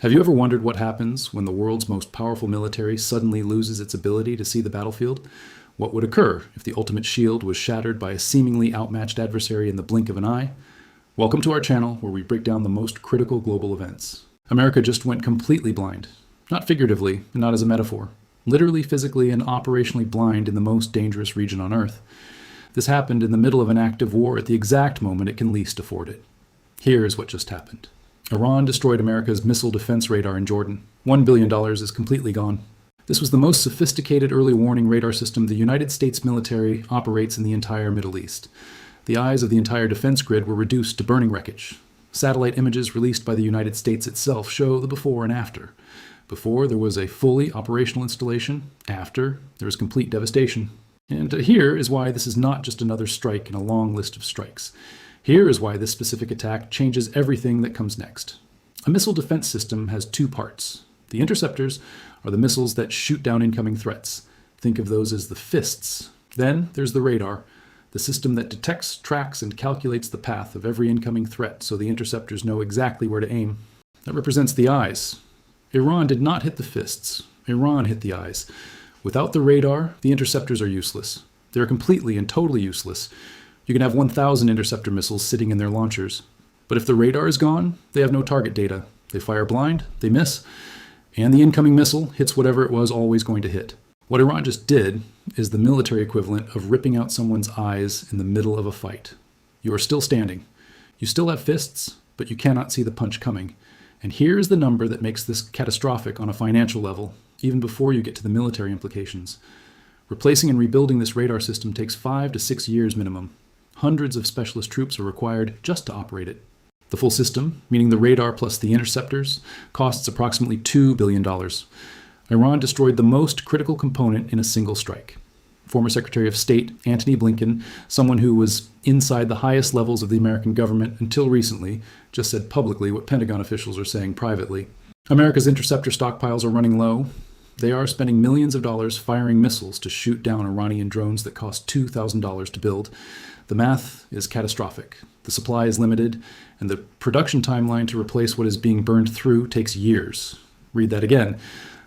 Have you ever wondered what happens when the world's most powerful military suddenly loses its ability to see the battlefield? What would occur if the ultimate shield was shattered by a seemingly outmatched adversary in the blink of an eye? Welcome to our channel, where we break down the most critical global events. America just went completely blind. Not figuratively, and not as a metaphor. Literally, physically, and operationally blind in the most dangerous region on Earth. This happened in the middle of an active war at the exact moment it can least afford it. Here is what just happened. Iran destroyed America's missile defense radar in Jordan. $1 billion is completely gone. This was the most sophisticated early warning radar system the United States military operates in the entire Middle East. The eyes of the entire defense grid were reduced to burning wreckage. Satellite images released by the United States itself show the before and after. Before, there was a fully operational installation. After, there was complete devastation. And here is why this is not just another strike in a long list of strikes. Here is why this specific attack changes everything that comes next. A missile defense system has two parts. The interceptors are the missiles that shoot down incoming threats. Think of those as the fists. Then there's the radar, the system that detects, tracks, and calculates the path of every incoming threat so the interceptors know exactly where to aim. That represents the eyes. Iran did not hit the fists. Iran hit the eyes. Without the radar, the interceptors are useless. They're completely and totally useless. You can have 1,000 interceptor missiles sitting in their launchers. But if the radar is gone, they have no target data. They fire blind, they miss, and the incoming missile hits whatever it was always going to hit. What Iran just did is the military equivalent of ripping out someone's eyes in the middle of a fight. You are still standing. You still have fists, but you cannot see the punch coming. And here's the number that makes this catastrophic on a financial level, even before you get to the military implications. Replacing and rebuilding this radar system takes 5 to 6 years minimum. Hundreds of specialist troops are required just to operate it. The full system, meaning the radar plus the interceptors, costs approximately $2 billion. Iran destroyed the most critical component in a single strike. Former Secretary of State Antony Blinken, someone who was inside the highest levels of the American government until recently, just said publicly what Pentagon officials are saying privately. America's interceptor stockpiles are running low. They are spending millions of dollars firing missiles to shoot down Iranian drones that cost $2,000 to build. The math is catastrophic. The supply is limited, and the production timeline to replace what is being burned through takes years. Read that again.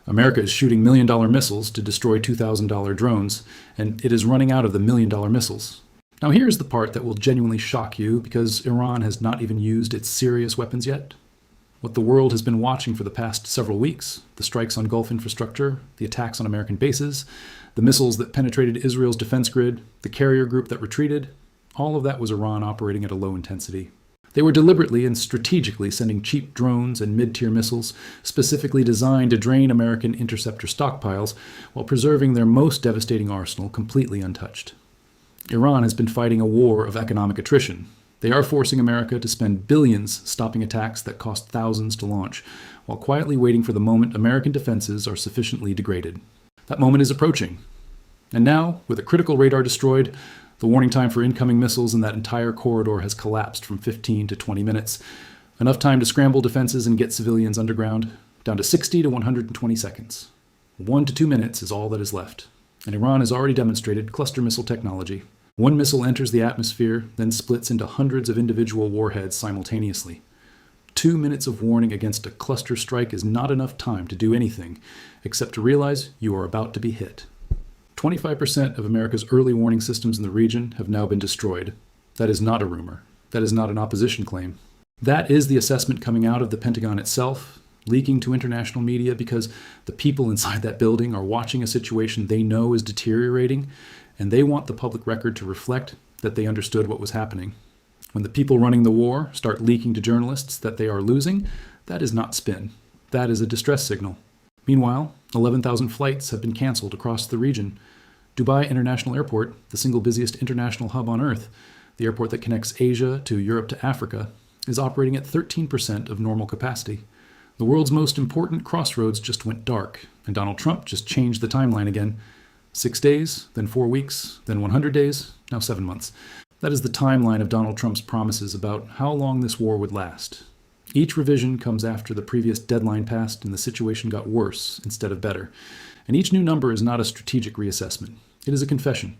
America is shooting million-dollar missiles to destroy $2,000 drones, and it is running out of the million-dollar missiles. Now here's the part that will genuinely shock you, because Iran has not even used its serious weapons yet. What the world has been watching for the past several weeks, the strikes on Gulf infrastructure, the attacks on American bases, the missiles that penetrated Israel's defense grid, the carrier group that retreated, all of that was Iran operating at a low intensity. They were deliberately and strategically sending cheap drones and mid-tier missiles specifically designed to drain American interceptor stockpiles while preserving their most devastating arsenal completely untouched. Iran has been fighting a war of economic attrition. They are forcing America to spend billions stopping attacks that cost thousands to launch, while quietly waiting for the moment American defenses are sufficiently degraded. That moment is approaching. And now, with a critical radar destroyed, the warning time for incoming missiles in that entire corridor has collapsed from 15 to 20 minutes. Enough time to scramble defenses and get civilians underground, down to 60 to 120 seconds. 1 to 2 minutes is all that is left. And Iran has already demonstrated cluster missile technology. One missile enters the atmosphere, then splits into hundreds of individual warheads simultaneously. 2 minutes of warning against a cluster strike is not enough time to do anything, except to realize you are about to be hit. 25% of America's early warning systems in the region have now been destroyed. That is not a rumor. That is not an opposition claim. That is the assessment coming out of the Pentagon itself, leaking to international media because the people inside that building are watching a situation they know is deteriorating, and they want the public record to reflect that they understood what was happening. When the people running the war start leaking to journalists that they are losing, that is not spin. That is a distress signal. Meanwhile, 11,000 flights have been canceled across the region. Dubai International Airport, the single busiest international hub on Earth, the airport that connects Asia to Europe to Africa, is operating at 13% of normal capacity. The world's most important crossroads just went dark, and Donald Trump just changed the timeline again. 6 days, then 4 weeks, then 100 days, now 7 months. That is the timeline of Donald Trump's promises about how long this war would last. Each revision comes after the previous deadline passed and the situation got worse instead of better. And each new number is not a strategic reassessment. It is a confession,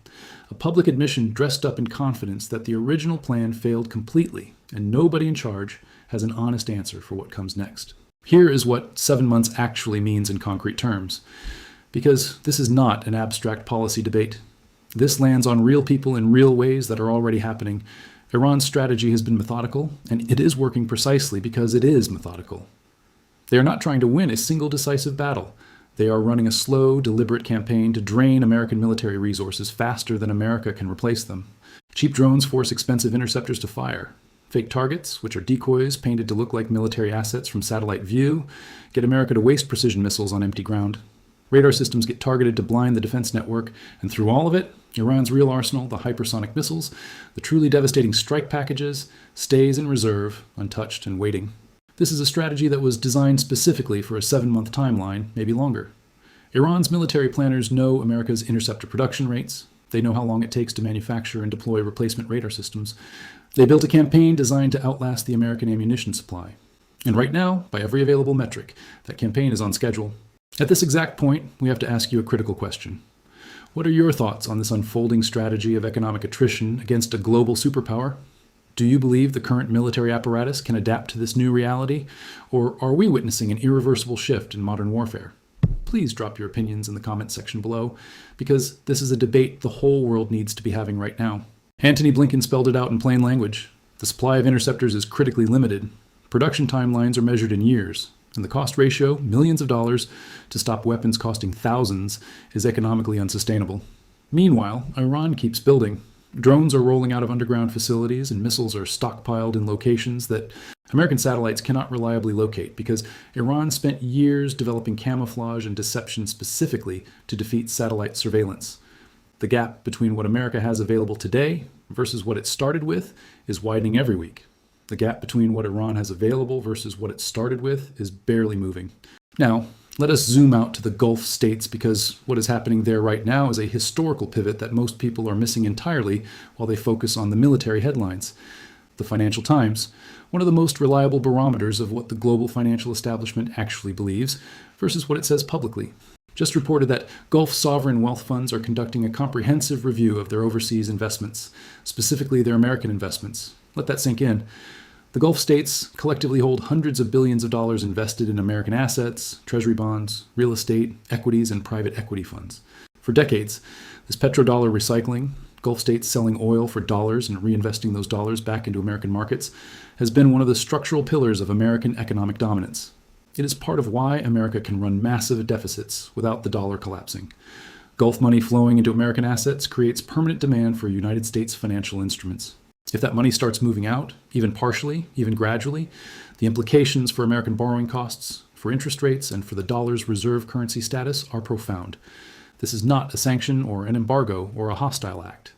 a public admission dressed up in confidence that the original plan failed completely, and nobody in charge has an honest answer for what comes next. Here is what 7 months actually means in concrete terms. Because this is not an abstract policy debate. This lands on real people in real ways that are already happening. Iran's strategy has been methodical, and it is working precisely because it is methodical. They are not trying to win a single decisive battle. They are running a slow, deliberate campaign to drain American military resources faster than America can replace them. Cheap drones force expensive interceptors to fire. Fake targets, which are decoys painted to look like military assets from satellite view, get America to waste precision missiles on empty ground. Radar systems get targeted to blind the defense network, and through all of it, Iran's real arsenal, the hypersonic missiles, the truly devastating strike packages, stays in reserve, untouched and waiting. This is a strategy that was designed specifically for a 7-month timeline, maybe longer. Iran's military planners know America's interceptor production rates. They know how long it takes to manufacture and deploy replacement radar systems. They built a campaign designed to outlast the American ammunition supply. And right now, by every available metric, that campaign is on schedule. At this exact point, we have to ask you a critical question. What are your thoughts on this unfolding strategy of economic attrition against a global superpower? Do you believe the current military apparatus can adapt to this new reality, or are we witnessing an irreversible shift in modern warfare? Please drop your opinions in the comments section below, because this is a debate the whole world needs to be having right now. Antony Blinken spelled it out in plain language. The supply of interceptors is critically limited. Production timelines are measured in years, and the cost ratio, millions of dollars, to stop weapons costing thousands, is economically unsustainable. Meanwhile, Iran keeps building. Drones are rolling out of underground facilities, and missiles are stockpiled in locations that American satellites cannot reliably locate because Iran spent years developing camouflage and deception specifically to defeat satellite surveillance. The gap between what America has available today versus what it started with is widening every week. The gap between what Iran has available versus what it started with is barely moving. Now, let us zoom out to the Gulf states because what is happening there right now is a historical pivot that most people are missing entirely while they focus on the military headlines. The Financial Times, one of the most reliable barometers of what the global financial establishment actually believes versus what it says publicly, just reported that Gulf sovereign wealth funds are conducting a comprehensive review of their overseas investments, specifically their American investments. Let that sink in. The Gulf states collectively hold hundreds of billions of dollars invested in American assets, treasury bonds, real estate, equities, and private equity funds. For decades, this petrodollar recycling, Gulf states selling oil for dollars and reinvesting those dollars back into American markets, has been one of the structural pillars of American economic dominance. It is part of why America can run massive deficits without the dollar collapsing. Gulf money flowing into American assets creates permanent demand for United States financial instruments. If that money starts moving out, even partially, even gradually, the implications for American borrowing costs, for interest rates, and for the dollar's reserve currency status are profound. This is not a sanction or an embargo or a hostile act.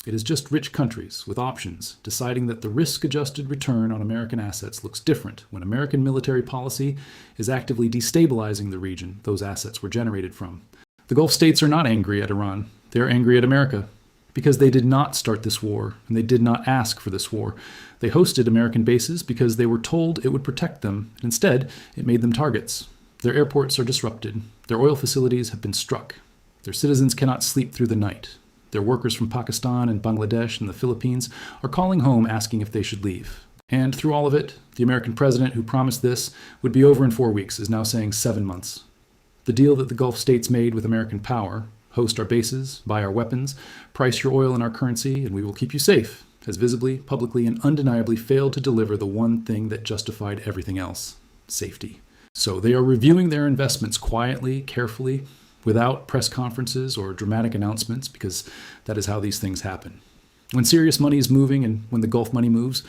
It is just rich countries with options deciding that the risk-adjusted return on American assets looks different when American military policy is actively destabilizing the region those assets were generated from. The Gulf states are not angry at Iran. They are angry at America. Because they did not start this war, and they did not ask for this war. They hosted American bases because they were told it would protect them, and instead, it made them targets. Their airports are disrupted. Their oil facilities have been struck. Their citizens cannot sleep through the night. Their workers from Pakistan and Bangladesh and the Philippines are calling home asking if they should leave. And through all of it, the American president who promised this would be over in 4 weeks is now saying 7 months. The deal that the Gulf states made with American power, host our bases, buy our weapons, price your oil in our currency, and we will keep you safe, has visibly, publicly, and undeniably failed to deliver the one thing that justified everything else: safety. So they are reviewing their investments quietly, carefully, without press conferences or dramatic announcements, because that is how these things happen. When serious money is moving and when the Gulf money moves,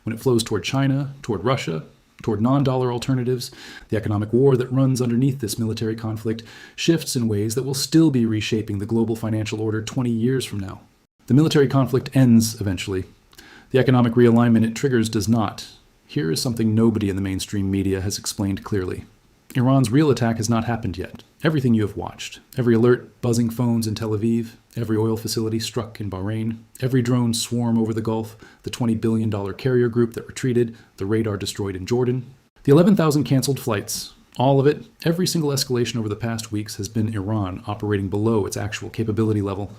when it flows toward China, toward Russia, toward non-dollar alternatives, the economic war that runs underneath this military conflict shifts in ways that will still be reshaping the global financial order 20 years from now. The military conflict ends eventually. The economic realignment it triggers does not. Here is something nobody in the mainstream media has explained clearly. Iran's real attack has not happened yet. Everything you have watched, every alert buzzing phones in Tel Aviv, every oil facility struck in Bahrain, every drone swarm over the Gulf, the $20 billion carrier group that retreated, the radar destroyed in Jordan, the 11,000 canceled flights, all of it, every single escalation over the past weeks has been Iran operating below its actual capability level.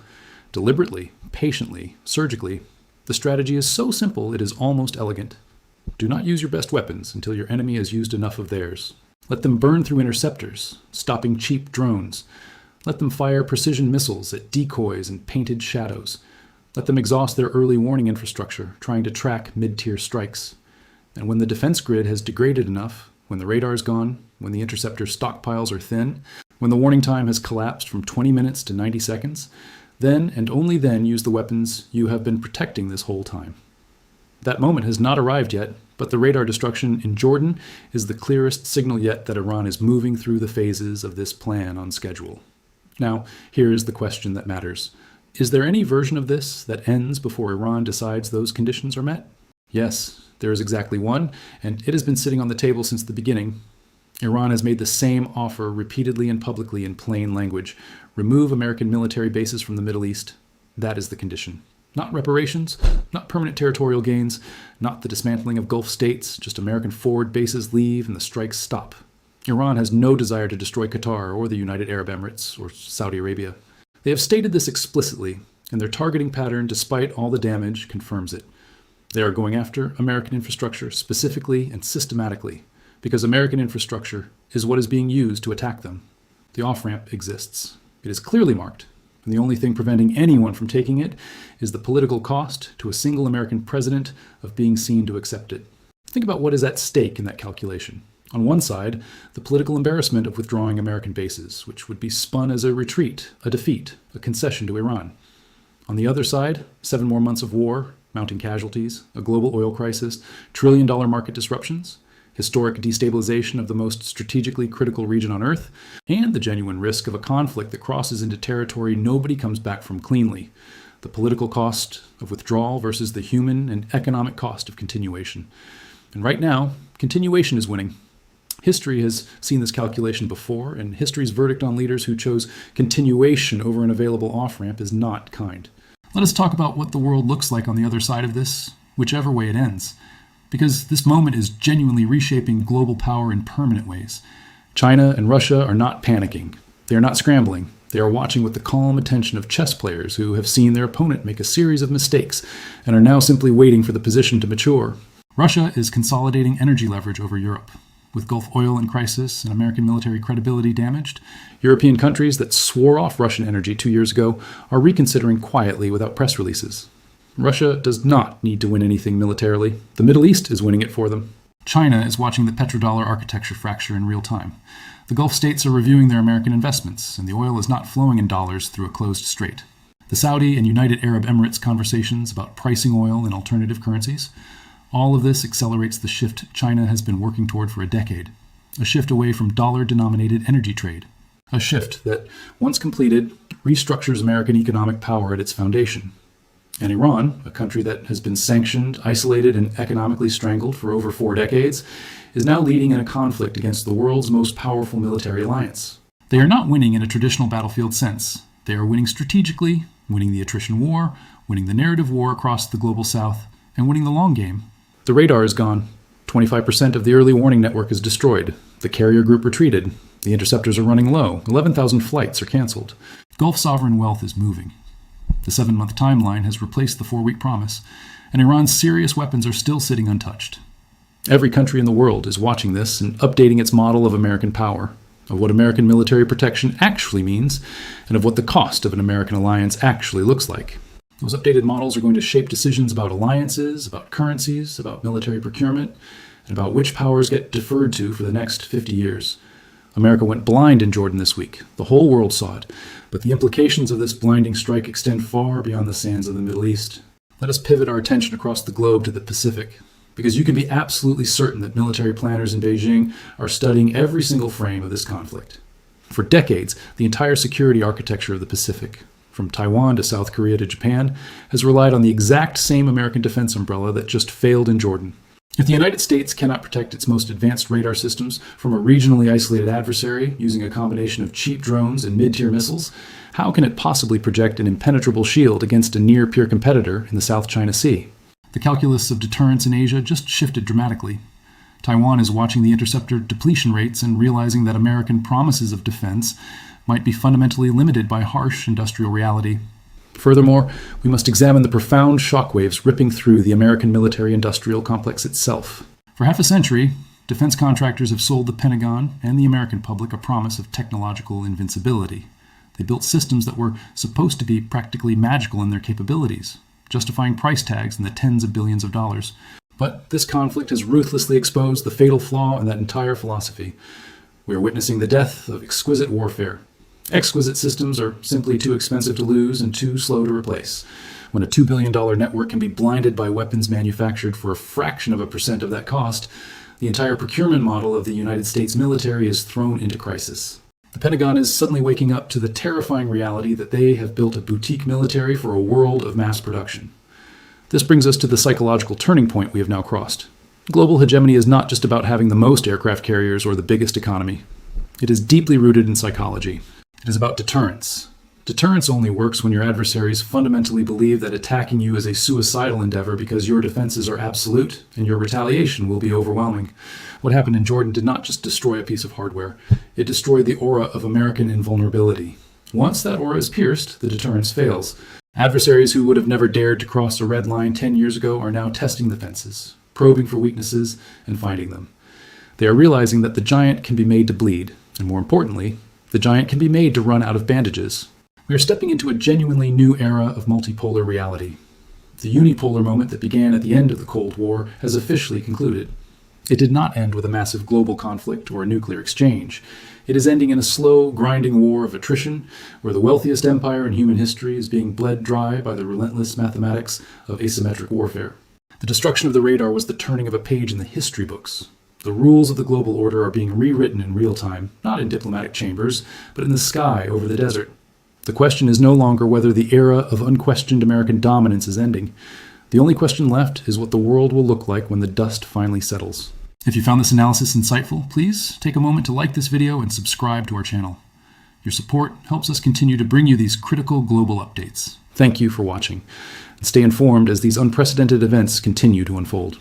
Deliberately, patiently, surgically, the strategy is so simple it is almost elegant. Do not use your best weapons until your enemy has used enough of theirs. Let them burn through interceptors, stopping cheap drones. Let them fire precision missiles at decoys and painted shadows. Let them exhaust their early warning infrastructure, trying to track mid-tier strikes. And when the defense grid has degraded enough, when the radar's gone, when the interceptor stockpiles are thin, when the warning time has collapsed from 20 minutes to 90 seconds, then and only then use the weapons you have been protecting this whole time. That moment has not arrived yet, but the radar destruction in Jordan is the clearest signal yet that Iran is moving through the phases of this plan on schedule. Now, here is the question that matters. Is there any version of this that ends before Iran decides those conditions are met? Yes, there is exactly one, and it has been sitting on the table since the beginning. Iran has made the same offer repeatedly and publicly in plain language. Remove American military bases from the Middle East. That is the condition. Not reparations, not permanent territorial gains, not the dismantling of Gulf states, just American forward bases leave and the strikes stop. Iran has no desire to destroy Qatar or the United Arab Emirates or Saudi Arabia. They have stated this explicitly, and their targeting pattern, despite all the damage, confirms it. They are going after American infrastructure specifically and systematically, because American infrastructure is what is being used to attack them. The off-ramp exists. It is clearly marked. And the only thing preventing anyone from taking it is the political cost to a single American president of being seen to accept it. Think about what is at stake in that calculation. On one side, the political embarrassment of withdrawing American bases, which would be spun as a retreat, a defeat, a concession to Iran. On the other side, 7 more months of war, mounting casualties, a global oil crisis, trillion-dollar market disruptions, historic destabilization of the most strategically critical region on Earth, and the genuine risk of a conflict that crosses into territory nobody comes back from cleanly. The political cost of withdrawal versus the human and economic cost of continuation. And right now, continuation is winning. History has seen this calculation before, and history's verdict on leaders who chose continuation over an available off-ramp is not kind. Let us talk about what the world looks like on the other side of this, whichever way it ends. Because this moment is genuinely reshaping global power in permanent ways. China and Russia are not panicking. They are not scrambling. They are watching with the calm attention of chess players who have seen their opponent make a series of mistakes and are now simply waiting for the position to mature. Russia is consolidating energy leverage over Europe. With Gulf oil in crisis and American military credibility damaged, European countries that swore off Russian energy 2 years ago are reconsidering quietly without press releases. Russia does not need to win anything militarily. The Middle East is winning it for them. China is watching the petrodollar architecture fracture in real time. The Gulf states are reviewing their American investments, and the oil is not flowing in dollars through a closed strait. The Saudi and United Arab Emirates conversations about pricing oil in alternative currencies. All of this accelerates the shift China has been working toward for a decade. A shift away from dollar-denominated energy trade. A shift that, once completed, restructures American economic power at its foundation. And Iran, a country that has been sanctioned, isolated, and economically strangled for over 4 decades, is now leading in a conflict against the world's most powerful military alliance. They are not winning in a traditional battlefield sense. They are winning strategically, winning the attrition war, winning the narrative war across the global south, and winning the long game. The radar is gone. 25% of the early warning network is destroyed. The carrier group retreated. The interceptors are running low. 11,000 flights are canceled. Gulf sovereign wealth is moving. The 7-month timeline has replaced the 4-week promise, and Iran's serious weapons are still sitting untouched. Every country in the world is watching this and updating its model of American power, of what American military protection actually means, and of what the cost of an American alliance actually looks like. Those updated models are going to shape decisions about alliances, about currencies, about military procurement, and about which powers get deferred to for the next 50 years. America went blind in Jordan this week. The whole world saw it. But the implications of this blinding strike extend far beyond the sands of the Middle East. Let us pivot our attention across the globe to the Pacific, because you can be absolutely certain that military planners in Beijing are studying every single frame of this conflict. For decades, the entire security architecture of the Pacific, from Taiwan to South Korea to Japan, has relied on the exact same American defense umbrella that just failed in Jordan. If the United States cannot protect its most advanced radar systems from a regionally isolated adversary using a combination of cheap drones and mid-tier missiles, how can it possibly project an impenetrable shield against a near-peer competitor in the South China Sea? The calculus of deterrence in Asia just shifted dramatically. Taiwan is watching the interceptor depletion rates and realizing that American promises of defense might be fundamentally limited by harsh industrial reality. Furthermore, we must examine the profound shockwaves ripping through the American military-industrial complex itself. For half a century, Defense contractors have sold the Pentagon and the American public a promise of technological invincibility. They built systems that were supposed to be practically magical in their capabilities, justifying price tags in the tens of billions of dollars. But this conflict has ruthlessly exposed the fatal flaw in that entire philosophy. We are witnessing the death of exquisite warfare. Exquisite systems are simply too expensive to lose and too slow to replace. When a $2 billion network can be blinded by weapons manufactured for a fraction of a percent of that cost, the entire procurement model of the United States military is thrown into crisis. The Pentagon is suddenly waking up to the terrifying reality that they have built a boutique military for a world of mass production. This brings us to the psychological turning point we have now crossed. Global hegemony is not just about having the most aircraft carriers or the biggest economy. It is deeply rooted in psychology. It is about deterrence. Deterrence only works when your adversaries fundamentally believe that attacking you is a suicidal endeavor because your defenses are absolute and your retaliation will be overwhelming. What happened in Jordan did not just destroy a piece of hardware. It destroyed the aura of American invulnerability. Once that aura is pierced, the deterrence fails. Adversaries who would have never dared to cross a red line 10 years ago are now testing the fences, probing for weaknesses, and finding them. They are realizing that the giant can be made to bleed, and more importantly, the giant can be made to run out of bandages. We are stepping into a genuinely new era of multipolar reality. The unipolar moment that began at the end of the Cold War has officially concluded. It did not end with a massive global conflict or a nuclear exchange. It is ending in a slow, grinding war of attrition, where the wealthiest empire in human history is being bled dry by the relentless mathematics of asymmetric warfare. The destruction of the radar was the turning of a page in the history books. The rules of the global order are being rewritten in real time, not in diplomatic chambers, but in the sky over the desert. The question is no longer whether the era of unquestioned American dominance is ending. The only question left is what the world will look like when the dust finally settles. If you found this analysis insightful, please take a moment to like this video and subscribe to our channel. Your support helps us continue to bring you these critical global updates. Thank you for watching, and stay informed as these unprecedented events continue to unfold.